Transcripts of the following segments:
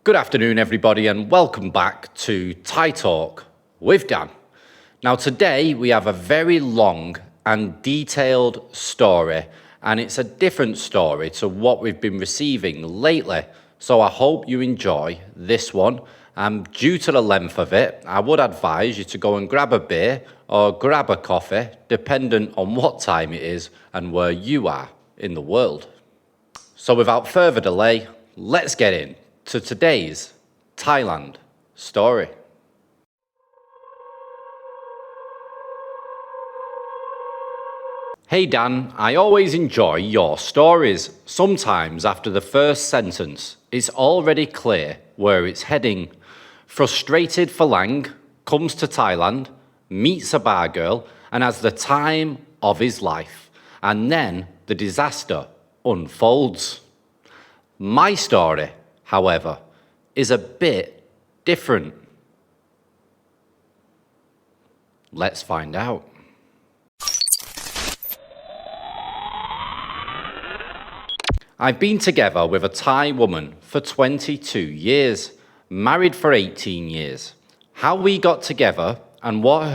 Good afternoon, everybody, and welcome back to Thai Talk with Dan. Now, today we have a very long and detailed story, and it's a different story to what we've been receiving lately. So I hope you enjoy this one. Due to the length of it, I would advise you to go and grab a beer or grab a coffee, dependent on what time it is and where you are in the world. So without further delay, let's get in to today's Thailand story. Hey Dan, I always enjoy your stories. Sometimes after the first sentence, it's already clear where it's heading. Frustrated Phalang comes to Thailand, meets a bar girl, and has the time of his life. And then the disaster unfolds. My story, however, is a bit different. Let's find out. I've been together with a Thai woman for 22 years, married for 18 years. How we got together and what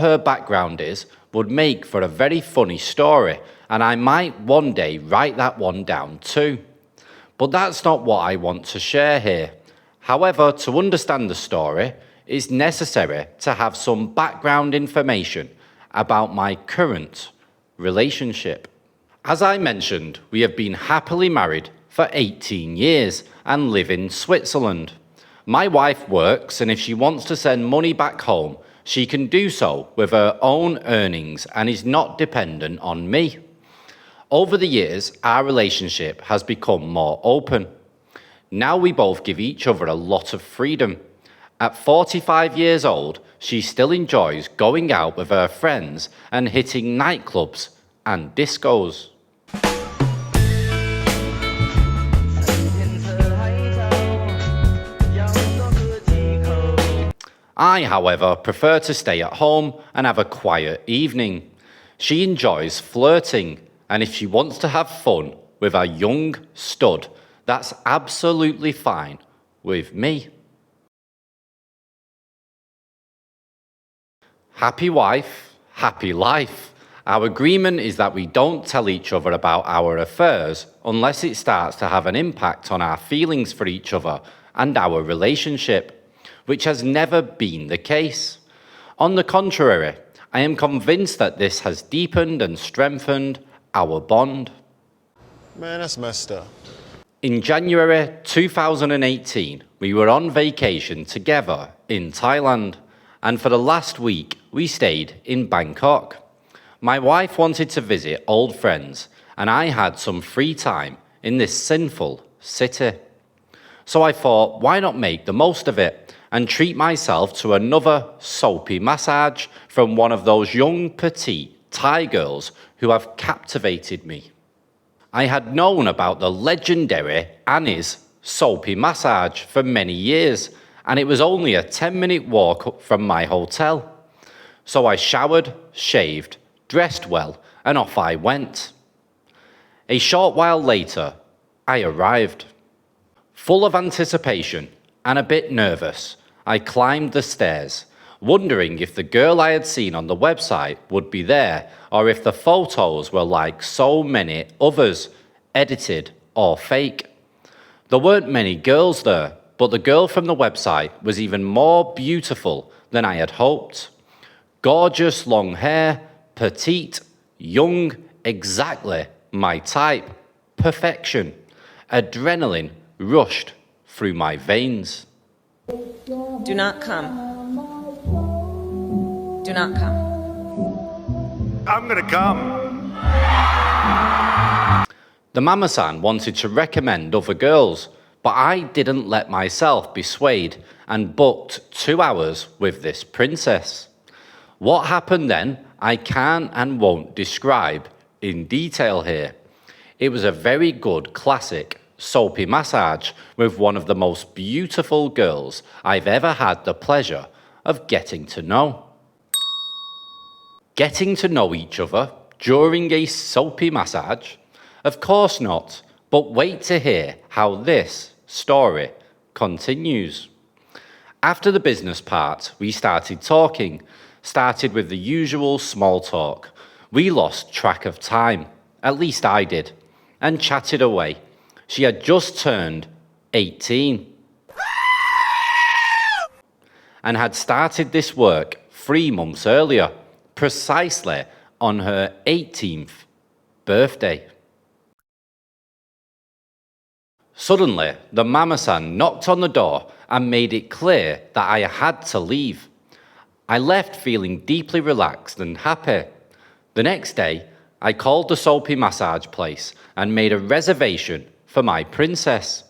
her background is would make for a very funny story, and I might one day write that one down too. But that's not what I want to share here. However, to understand the story, it's necessary to have some background information about my current relationship. As I mentioned, we have been happily married for 18 years and live in Switzerland. My wife works, and if she wants to send money back home, she can do so with her own earnings and is not dependent on me. Over the years, our relationship has become more open. Now we both give each other a lot of freedom. At 45 years old, she still enjoys going out with her friends and hitting nightclubs and discos. I, however, prefer to stay at home and have a quiet evening. She enjoys flirting, and if she wants to have fun with a young stud, that's absolutely fine with me. Happy wife, happy life. Our agreement is that we don't tell each other about our affairs unless it starts to have an impact on our feelings for each other and our relationship, which has never been the case. On the contrary, I am convinced that this has deepened and strengthened our bond. Man, that's messed up. In January 2018, we were on vacation together in Thailand, and for the last week, we stayed in Bangkok. My wife wanted to visit old friends, and I had some free time in this sinful city. So I thought, why not make the most of it and treat myself to another soapy massage from one of those young petite Thai girls who have captivated me. I had known about the legendary Annie's soapy massage for many years, and it was only a 10-minute walk from my hotel. So I showered, shaved, dressed well, and off I went. A short while later, I arrived. Full of anticipation and a bit nervous, I climbed the stairs, wondering if the girl I had seen on the website would be there, or if the photos were like so many others, edited or fake. There weren't many girls there, but the girl from the website was even more beautiful than I had hoped. Gorgeous long hair, petite, young, exactly my type, perfection. Adrenaline rushed through my veins. Do not come. Do not come. I'm gonna come. The mama-san wanted to recommend other girls, but I didn't let myself be swayed and booked 2 hours with this princess. What happened then, I can and won't describe in detail here. It was a very good classic soapy massage with one of the most beautiful girls I've ever had the pleasure of getting to know. Getting to know each other during a soapy massage? Of course not, but wait to hear how this story continues. After the business part, we started talking, started with the usual small talk. We lost track of time, at least I did, and chatted away. She had just turned 18 and had started this work 3 months earlier, precisely on her 18th birthday. Suddenly, the mama-san knocked on the door and made it clear that I had to leave. I left feeling deeply relaxed and happy. The next day, I called the soapy massage place and made a reservation for my princess.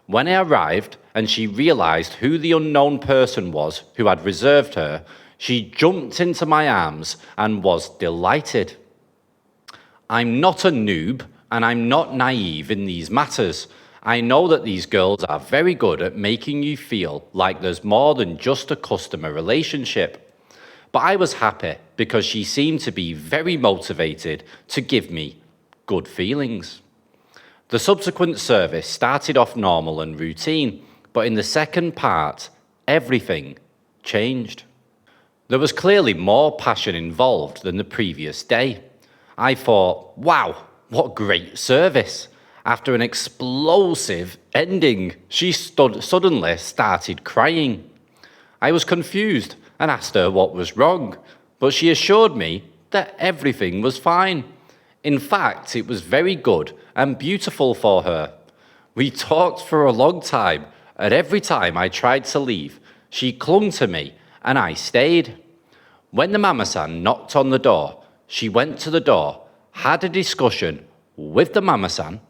When I arrived and she realized who the unknown person was who had reserved her, she jumped into my arms and was delighted. I'm not a noob and I'm not naive in these matters. I know that these girls are very good at making you feel like there's more than just a customer relationship. But I was happy because she seemed to be very motivated to give me good feelings. The subsequent service started off normal and routine, but in the second part, everything changed. There was clearly more passion involved than the previous day. I thought, wow, what great service. After an explosive ending, she suddenly started crying. I was confused and asked her what was wrong, but she assured me that everything was fine. In fact, it was very good and beautiful for her. We talked for a long time, and every time I tried to leave, she clung to me and I stayed. When the mama-san knocked on the door, she went to the door, had a discussion with the mama-san,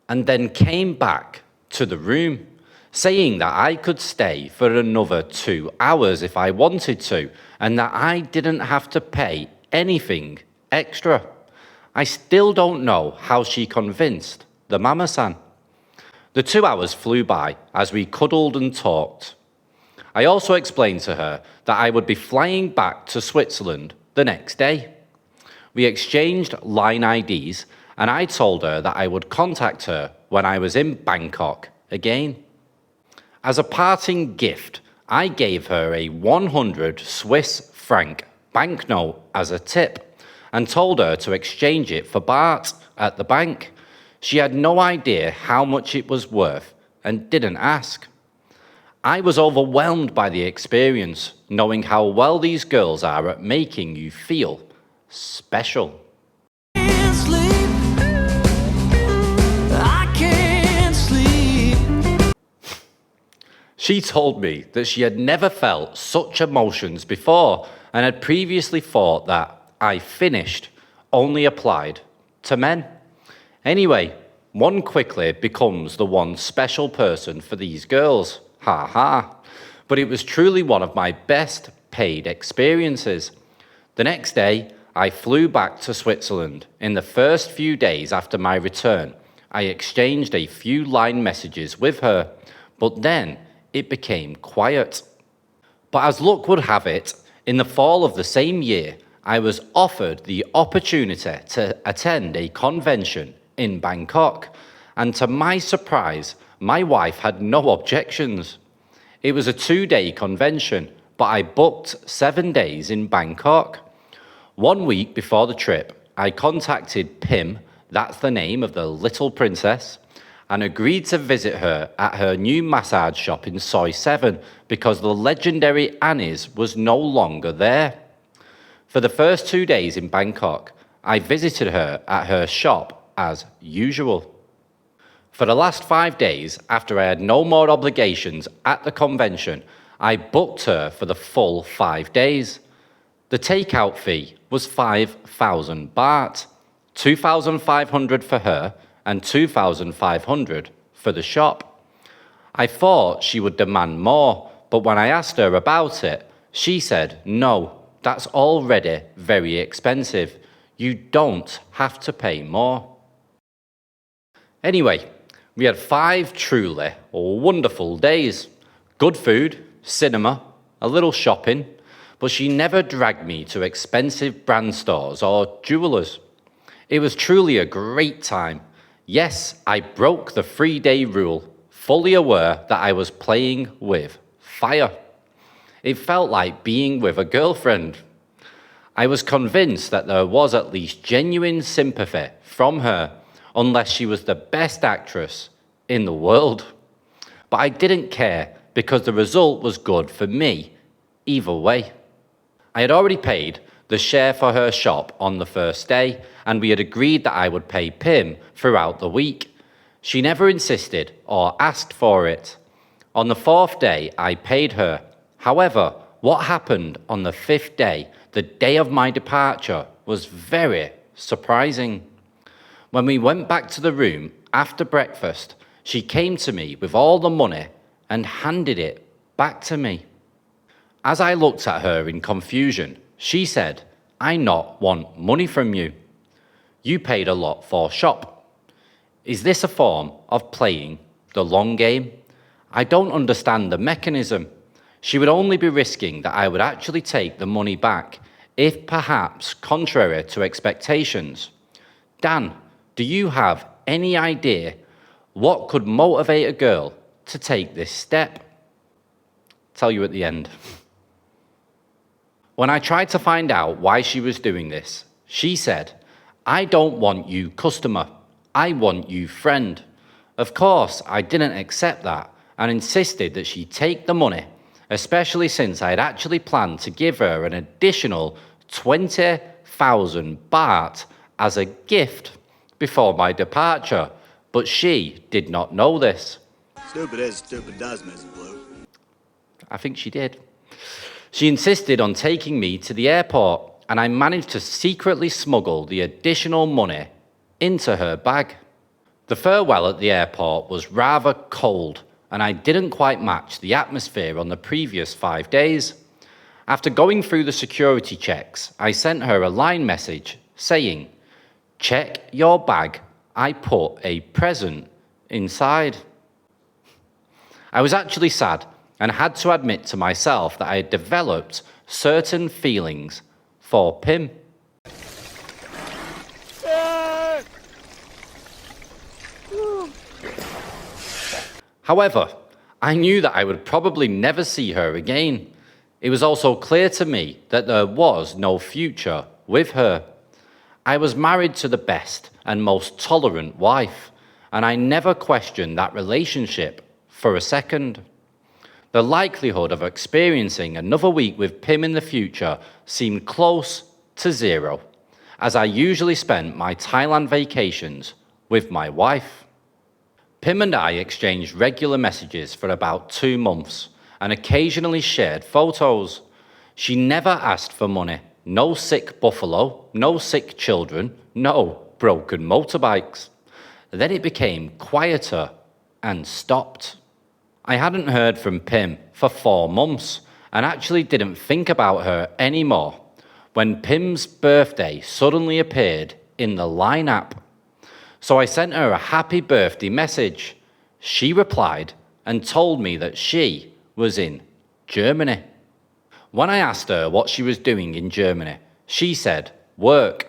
and then came back to the room, saying that I could stay for another 2 hours if I wanted to, and that I didn't have to pay anything extra. I still don't know how she convinced the mama-san. The 2 hours flew by as we cuddled and talked. I also explained to her that I would be flying back to Switzerland the next day. We exchanged line IDs, and I told her that I would contact her when I was in Bangkok again. As a parting gift, I gave her a 100 Swiss franc banknote as a tip and told her to exchange it for baht at the bank. She had no idea how much it was worth and didn't ask. I was overwhelmed by the experience, knowing how well these girls are at making you feel special. She told me that she had never felt such emotions before and had previously thought that I finished only applied to men. Anyway, one quickly becomes the one special person for these girls. Ha ha. But it was truly one of my best paid experiences. The next day, I flew back to Switzerland. In the first few days after my return, I exchanged a few line messages with her, but then it became quiet. But as luck would have it, in the fall of the same year, I was offered the opportunity to attend a convention in Bangkok, and to my surprise, my wife had no objections. It was a 2-day convention, but I booked 7 days in Bangkok. 1 week before the trip, I contacted Pim, that's the name of the little princess, and agreed to visit her at her new massage shop in Soi 7 because the legendary Annie's was no longer there. For the first 2 days in Bangkok, I visited her at her shop as usual. For the last 5 days, after I had no more obligations at the convention, I booked her for the full 5 days. The takeout fee was 5,000 baht, 2,500 for her and 2,500 for the shop. I thought she would demand more, but when I asked her about it, she said, no, that's already very expensive. You don't have to pay more. Anyway, we had 5 truly wonderful days. Good food, cinema, a little shopping, but she never dragged me to expensive brand stores or jewelers. It was truly a great time. Yes, I broke the 3-day rule. fully aware that I was playing with fire. It felt like being with a girlfriend. I was convinced that there was at least genuine sympathy from her, unless she was the best actress in the world. But I didn't care because the result was good for me, either way. I had already paid the share for her shop on the first day, and we had agreed that I would pay Pim throughout the week. She never insisted or asked for it. On the fourth day, I paid her. However, what happened on the fifth day, the day of my departure, was very surprising. When we went back to the room after breakfast, she came to me with all the money and handed it back to me. As I looked at her in confusion, she said, "I not want money from you. You paid a lot for shop. Is this a form of playing the long game? I don't understand the mechanism." She would only be risking that I would actually take the money back, if perhaps contrary to expectations. Dan, do you have any idea what could motivate a girl to take this step? Tell you at the end. When I tried to find out why she was doing this, she said, "I don't want you customer, I want you friend." Of course, I didn't accept that and insisted that she take the money, especially since I had actually planned to give her an additional 20,000 baht as a gift before my departure, but she did not know this. Stupid is, stupid does, Mrs. Blue. I think she did. She insisted on taking me to the airport, and I managed to secretly smuggle the additional money into her bag. The farewell at the airport was rather cold, and I didn't quite match the atmosphere on the previous 5 days. After going through the security checks, I sent her a line message saying, "Check your bag, I put a present inside." I was actually sad and had to admit to myself that I had developed certain feelings for Pim. However, I knew that I would probably never see her again. It was also clear to me that there was no future with her. I was married to the best and most tolerant wife, and I never questioned that relationship for a second. The likelihood of experiencing another week with Pim in the future seemed close to zero, as I usually spent my Thailand vacations with my wife. Pim and I exchanged regular messages for about 2 months and occasionally shared photos. She never asked for money. No sick buffalo, no sick children, no broken motorbikes. Then it became quieter and stopped. I hadn't heard from Pim for 4 months and actually didn't think about her anymore when Pim's birthday suddenly appeared in the Line app. So I sent her a happy birthday message. She replied and told me that she was in Germany. When I asked her what she was doing in Germany, she said, work.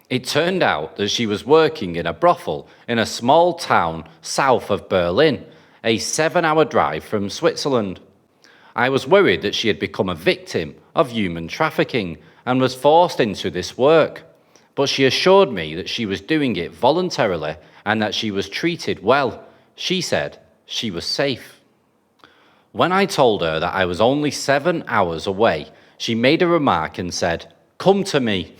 It turned out that she was working in a brothel in a small town south of Berlin, a 7-hour drive from Switzerland. I was worried that she had become a victim of human trafficking and was forced into this work. But she assured me that she was doing it voluntarily and that she was treated well. She said she was safe. When I told her that I was only 7 hours away, she made a remark and said, "Come to me."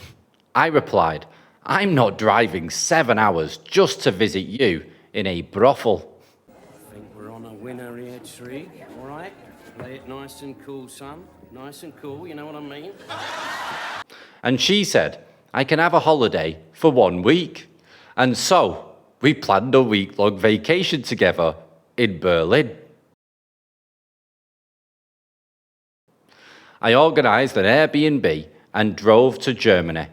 I replied, "I'm not driving 7 hours just to visit you in a brothel." I think we're on a winner here, Tree. All right? Play it nice and cool, son. Nice and cool, you know what I mean? And she said, "I can have a holiday for 1 week." And so we planned a week-long vacation together in Berlin. I organised an Airbnb and drove to Germany.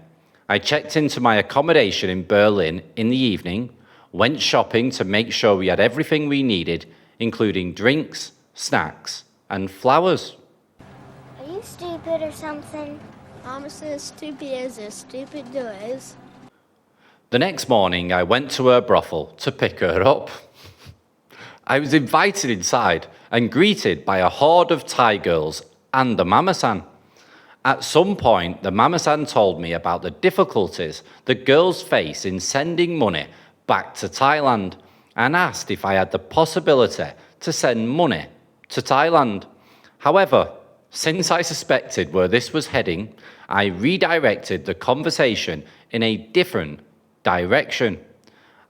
I checked into my accommodation in Berlin in the evening, went shopping to make sure we had everything we needed, including drinks, snacks, and flowers. Are you stupid or something? I'm as stupid as stupid does. The next morning, I went to her brothel to pick her up. I was invited inside and greeted by a horde of Thai girls and the mama-san. At some point, the mama-san told me about the difficulties the girls face in sending money back to Thailand and asked if I had the possibility to send money to Thailand. However, since I suspected where this was heading, I redirected the conversation in a different direction.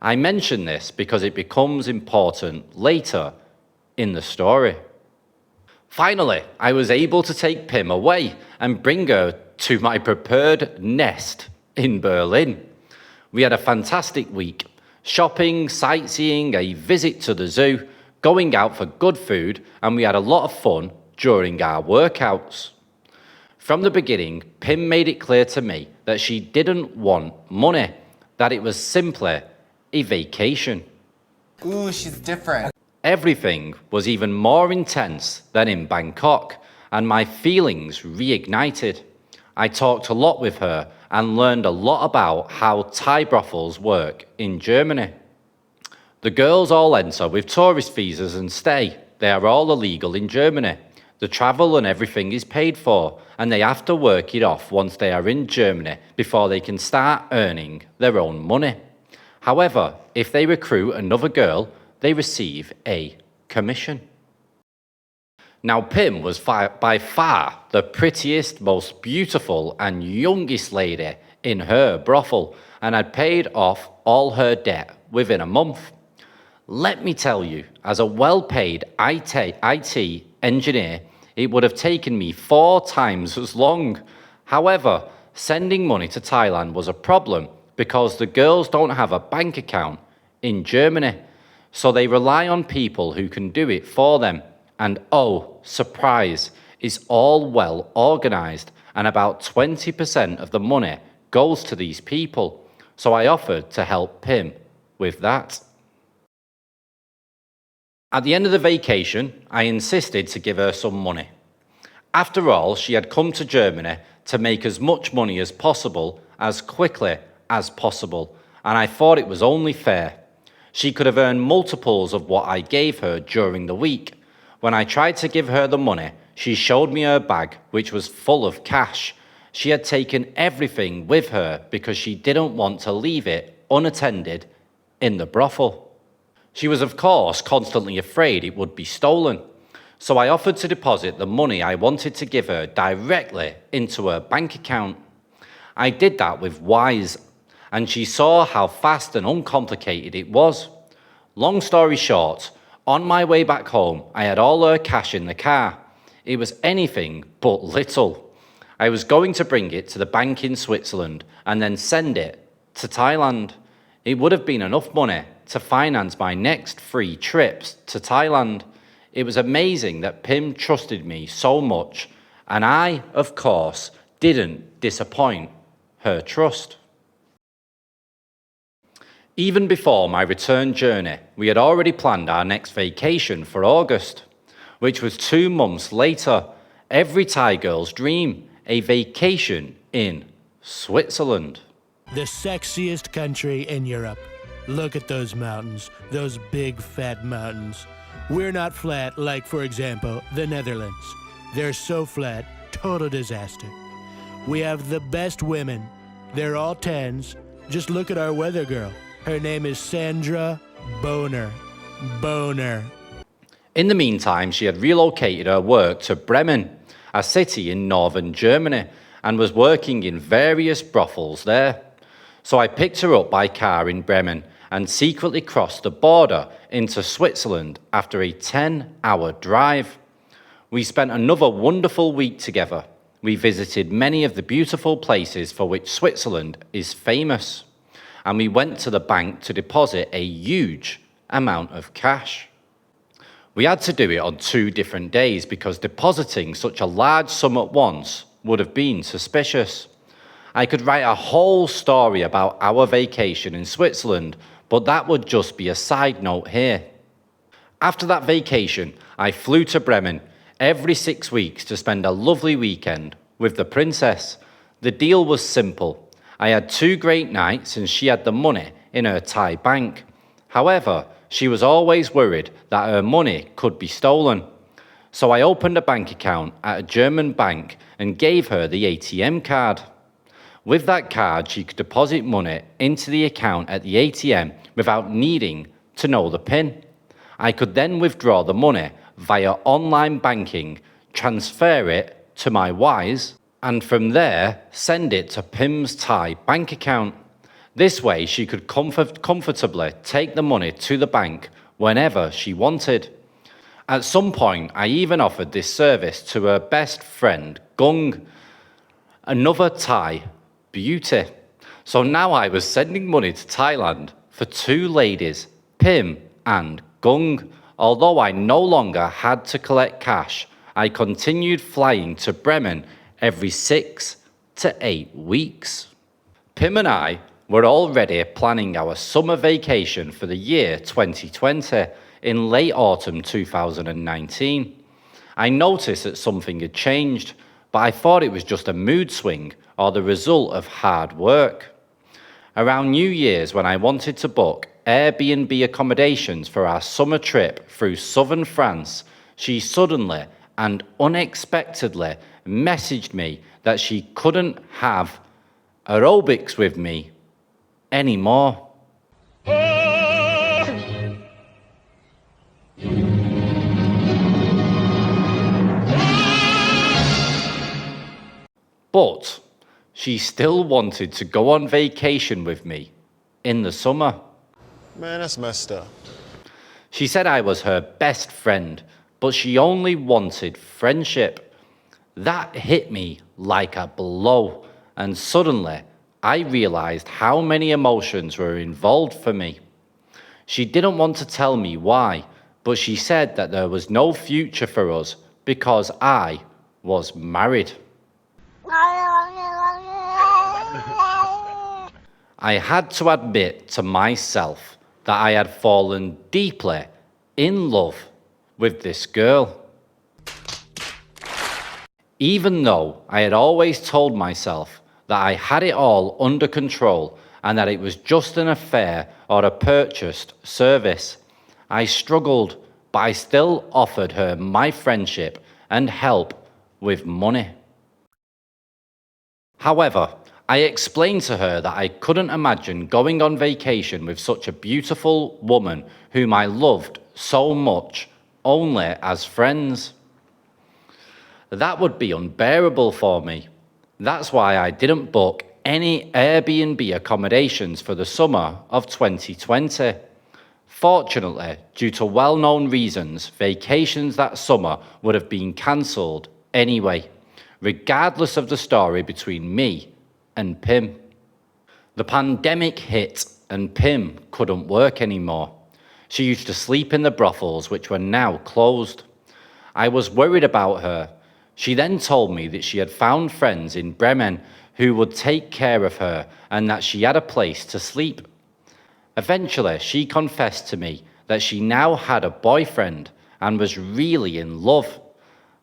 I mention this because it becomes important later in the story. Finally, I was able to take Pim away and bring her to my prepared nest in Berlin. We had a fantastic week, shopping, sightseeing, a visit to the zoo, going out for good food, and we had a lot of fun during our workouts. From the beginning, Pim made it clear to me that she didn't want money, that it was simply a vacation. Ooh, she's different. Everything was even more intense than in Bangkok, and my feelings reignited. I talked a lot with her and learned a lot about how Thai brothels work in Germany. The girls all enter with tourist visas and stay. They are all illegal in Germany. The travel and everything is paid for, and they have to work it off once they are in Germany before they can start earning their own money. However, if they recruit another girl, they receive a commission. Now, Pim was by far the prettiest, most beautiful and youngest lady in her brothel and had paid off all her debt within a month. Let me tell you, as a well-paid IT engineer, it would have taken me 4 times as long. However, sending money to Thailand was a problem because the girls don't have a bank account in Germany, so they rely on people who can do it for them. And oh, surprise, it's all well organized, and about 20% of the money goes to these people. So I offered to help Pim with that. At the end of the vacation, I insisted to give her some money. After all, she had come to Germany to make as much money as possible, as quickly as possible, and I thought it was only fair. She could have earned multiples of what I gave her during the week. When I tried to give her the money, she showed me her bag, which was full of cash. She had taken everything with her because she didn't want to leave it unattended in the brothel. She was, of course, constantly afraid it would be stolen. So I offered to deposit the money I wanted to give her directly into her bank account. I did that with Wise, and she saw how fast and uncomplicated it was. Long story short, on my way back home, I had all her cash in the car. It was anything but little. I was going to bring it to the bank in Switzerland and then send it to Thailand. It would have been enough money to finance my next 3 trips to Thailand. It was amazing that Pim trusted me so much, and I, of course, didn't disappoint her trust. Even before my return journey, we had already planned our next vacation for August, which was 2 months later. Every Thai girl's dream, a vacation in Switzerland. The sexiest country in Europe. Look at those mountains, those big fat mountains. We're not flat like, for example, the Netherlands. They're so flat, total disaster. We have the best women. They're all 10s. Just look at our weather girl. Her name is Sandra Boner. Boner. In the meantime, she had relocated her work to Bremen, a city in northern Germany, and was working in various brothels there. So I picked her up by car in Bremen and secretly crossed the border into Switzerland after a 10-hour drive. We spent another wonderful week together. We visited many of the beautiful places for which Switzerland is famous, and we went to the bank to deposit a huge amount of cash. We had to do it on 2 different days because depositing such a large sum at once would have been suspicious. I could write a whole story about our vacation in Switzerland, but that would just be a side note here. After that vacation, I flew to Bremen every 6 weeks to spend a lovely weekend with the princess. The deal was simple. I had 2 great nights and she had the money in her Thai bank. However, she was always worried that her money could be stolen. So I opened a bank account at a German bank and gave her the ATM card. With that card, she could deposit money into the account at the ATM without needing to know the PIN. I could then withdraw the money via online banking, transfer it to my Wise, and from there, send it to Pim's Thai bank account. This way, she could comfortably take the money to the bank whenever she wanted. At some point, I even offered this service to her best friend, Gung, another Thai beauty. So now I was sending money to Thailand for two ladies, Pim and Gung. Although I no longer had to collect cash, I continued flying to Bremen every 6 to 8 weeks. Pim and I were already planning our summer vacation for the year 2020 in late autumn 2019. I noticed that something had changed, but I thought it was just a mood swing or the result of hard work. Around New Year's, when I wanted to book Airbnb accommodations for our summer trip through southern France, she suddenly and unexpectedly messaged me that she couldn't have aerobics with me anymore. But she still wanted to go on vacation with me in the summer. Man, that's messed up. She said I was her best friend, but she only wanted friendship. That hit me like a blow, and suddenly I realized how many emotions were involved for me. She didn't want to tell me why, but she said that there was no future for us because I was married. I had to admit to myself that I had fallen deeply in love with this girl. Even though I had always told myself that I had it all under control and that it was just an affair or a purchased service, I struggled, but I still offered her my friendship and help with money. However, I explained to her that I couldn't imagine going on vacation with such a beautiful woman whom I loved so much, only as friends. That would be unbearable for me. That's why I didn't book any Airbnb accommodations for the summer of 2020. Fortunately, due to well-known reasons, vacations that summer would have been cancelled anyway, regardless of the story between me and Pim. The pandemic hit and Pim couldn't work anymore. She used to sleep in the brothels, which were now closed. I was worried about her. She then told me that she had found friends in Bremen who would take care of her and that she had a place to sleep. Eventually, she confessed to me that she now had a boyfriend and was really in love.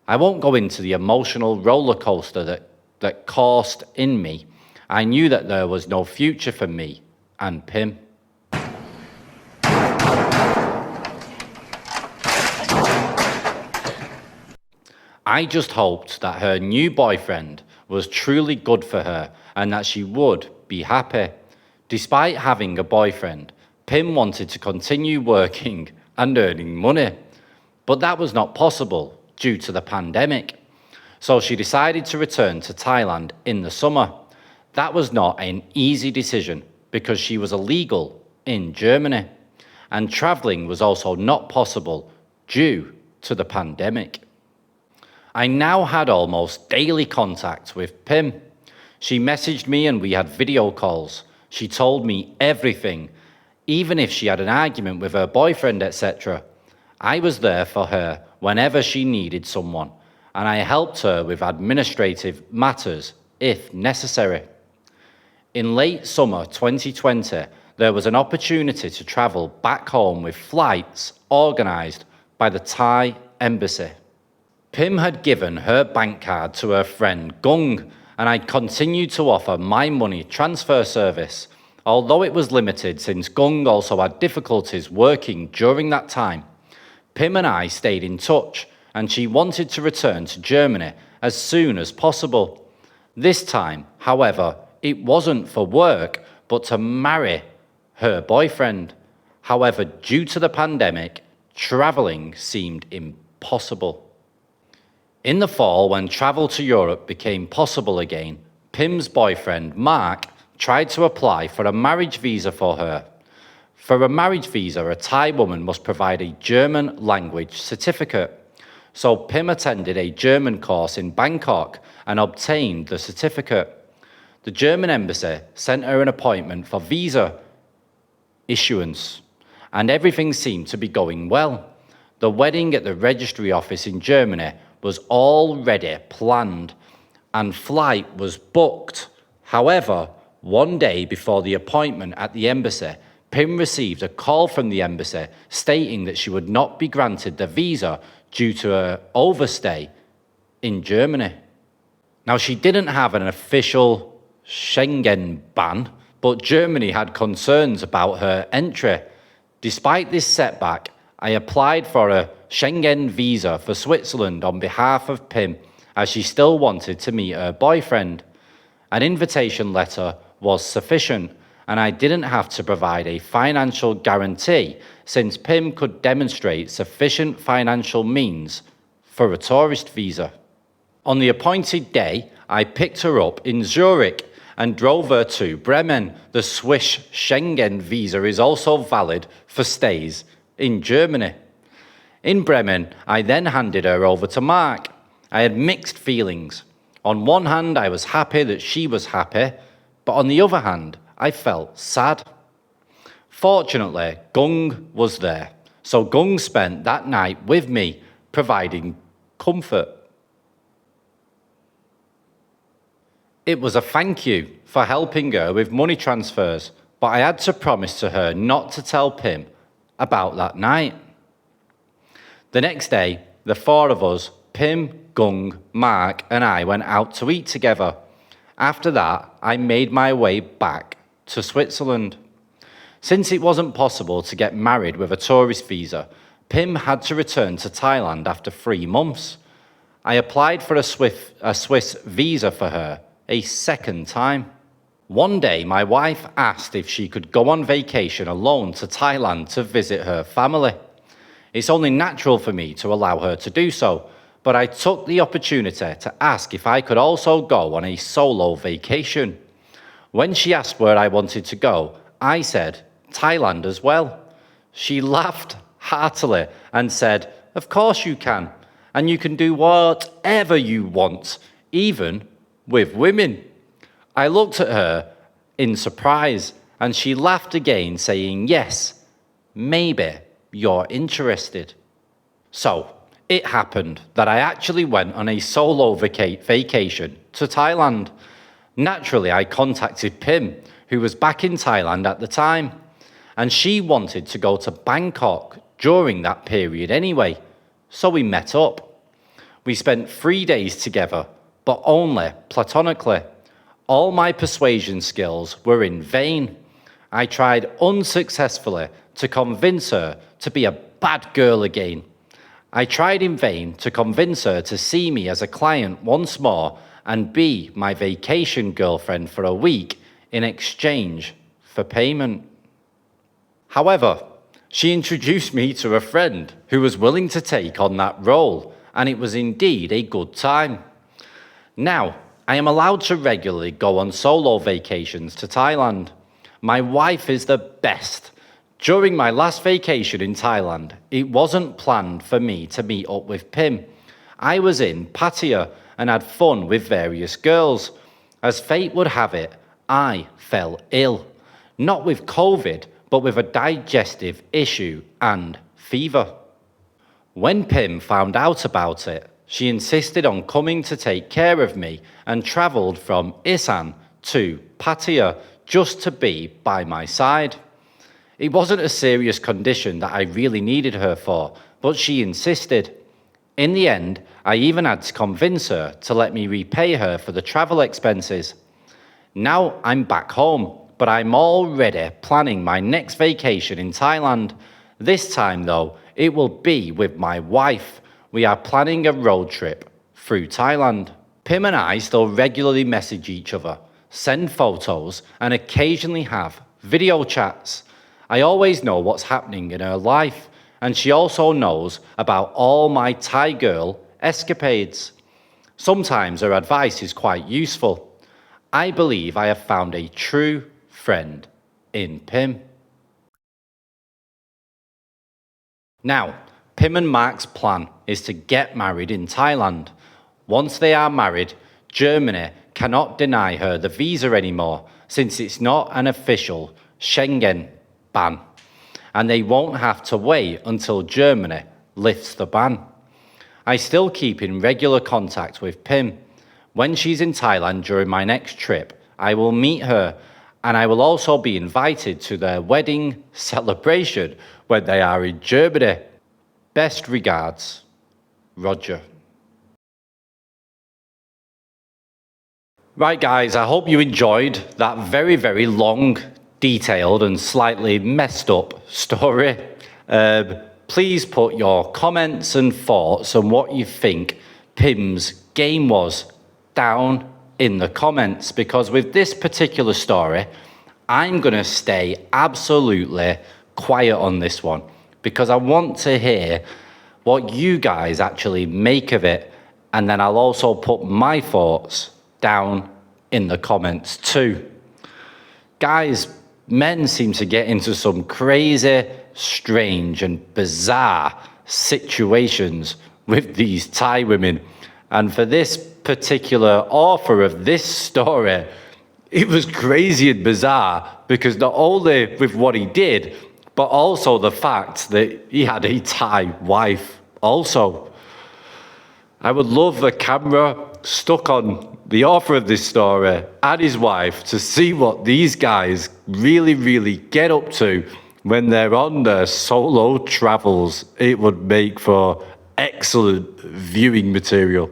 I won't go into the emotional roller coaster that coursed in me. I knew that there was no future for me and Pim. I just hoped that her new boyfriend was truly good for her and that she would be happy. Despite having a boyfriend, Pim wanted to continue working and earning money, but that was not possible due to the pandemic. So she decided to return to Thailand in the summer. That was not an easy decision because she was illegal in Germany, and traveling was also not possible due to the pandemic. I now had almost daily contact with Pim. She messaged me and we had video calls. She told me everything, even if she had an argument with her boyfriend, etc. I was there for her whenever she needed someone, and I helped her with administrative matters if necessary. In late summer 2020, there was an opportunity to travel back home with flights organised by the Thai embassy. Pim had given her bank card to her friend Gung, and I continued to offer my money transfer service. although it was limited since Gung also had difficulties working during that time. Pim and I stayed in touch, and she wanted to return to Germany as soon as possible. This time, however, it wasn't for work, but to marry her boyfriend. However, due to the pandemic, travelling seemed impossible. In the fall, when travel to Europe became possible again, Pim's boyfriend, Mark, tried to apply for a marriage visa for her. For a marriage visa, a Thai woman must provide a German language certificate. So Pim attended a German course in Bangkok and obtained the certificate. The German embassy sent her an appointment for visa issuance, and everything seemed to be going well. The wedding at the registry office in Germany was already planned, and flight was booked. However, one day before the appointment at the embassy, Pim received a call from the embassy stating that she would not be granted the visa due to her overstay in Germany. Now, she didn't have an official Schengen ban, but Germany had concerns about her entry. Despite this setback, I applied for a Schengen visa for Switzerland on behalf of Pim, as she still wanted to meet her boyfriend. An invitation letter was sufficient, and I didn't have to provide a financial guarantee since Pim could demonstrate sufficient financial means for a tourist visa. On the appointed day, I picked her up in Zurich and drove her to Bremen. The Swiss Schengen visa is also valid for stays in Germany. In Bremen, I then handed her over to Mark. I had mixed feelings. On one hand, I was happy that she was happy, but on the other hand, I felt sad. Fortunately, Gung was there, so Gung spent that night with me, providing comfort. It was a thank you for helping her with money transfers, but I had to promise to her not to tell Pim about that night. The next day, the four of us, Pim, Gung, Mark, and I went out to eat together. After that, I made my way back to Switzerland. Since it wasn't possible to get married with a tourist visa, Pim had to return to Thailand after 3 months. I applied for a Swiss visa for her a second time. One day, my wife asked if she could go on vacation alone to Thailand to visit her family. It's only natural for me to allow her to do so, but I took the opportunity to ask if I could also go on a solo vacation. When she asked where I wanted to go, I said, Thailand as well. She laughed heartily and said, of course you can, and you can do whatever you want, even with women. I looked at her in surprise, and she laughed again, saying, yes, maybe you're interested. So, it happened that I actually went on a solo vacation to Thailand. Naturally, I contacted Pim, who was back in Thailand at the time, and she wanted to go to Bangkok during that period anyway, so we met up. We spent 3 days together, but only platonically. All my persuasion skills were in vain. I tried unsuccessfully to convince her to be a bad girl again. I tried in vain to convince her to see me as a client once more and be my vacation girlfriend for a week in exchange for payment. However, she introduced me to a friend who was willing to take on that role, and it was indeed a good time. Now, I am allowed to regularly go on solo vacations to Thailand. My wife is the best. During my last vacation in Thailand, it wasn't planned for me to meet up with Pim. I was in Pattaya and had fun with various girls. As fate would have it, I fell ill. Not with COVID, but with a digestive issue and fever. When Pim found out about it, she insisted on coming to take care of me and travelled from Isan to Pattaya just to be by my side. It wasn't a serious condition that I really needed her for, but she insisted. In the end, I even had to convince her to let me repay her for the travel expenses. Now I'm back home, but I'm already planning my next vacation in Thailand. This time though, it will be with my wife. We are planning a road trip through Thailand. Pim and I still regularly message each other, send photos, and occasionally have video chats. I always know what's happening in her life, and she also knows about all my Thai girl escapades. Sometimes her advice is quite useful. I believe I have found a true friend in Pim. Now, Pim and Mark's plan is to get married in Thailand. Once they are married, Germany cannot deny her the visa anymore since it's not an official Schengen ban, and they won't have to wait until Germany lifts the ban. I still keep in regular contact with Pim. When she's in Thailand during my next trip, I will meet her, and I will also be invited to their wedding celebration when they are in Germany. Best regards, Roger. Right guys, I hope you enjoyed that very, very long, detailed and slightly messed up story. Please put your comments and thoughts on what you think Pim's game was down in the comments, because with this particular story, I'm going to stay absolutely quiet on this one because I want to hear what you guys actually make of it, and then I'll also put my thoughts down in the comments too. Guys, men seem to get into some crazy, strange and bizarre situations with these Thai women, and for this particular author of this story, it was crazy and bizarre because not only with what he did, but also the fact that he had a Thai wife also. I would love a camera stuck on the author of this story and his wife to see what these guys really, really get up to when they're on their solo travels. It would make for excellent viewing material.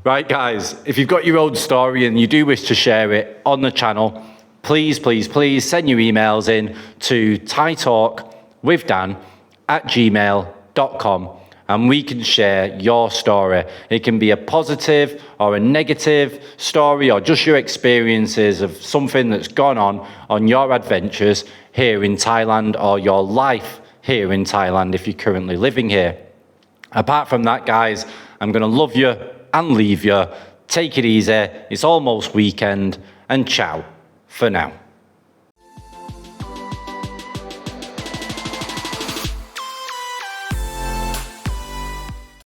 Right guys, if you've got your own story and you do wish to share it on the channel, please, please, please send your emails in to thaitalkwithdan@gmail.com and we can share your story. It can be a positive or a negative story or just your experiences of something that's gone on your adventures here in Thailand or your life here in Thailand if you're currently living here. Apart from that, guys, I'm going to love you and leave you. Take it easy. It's almost weekend, and ciao for now.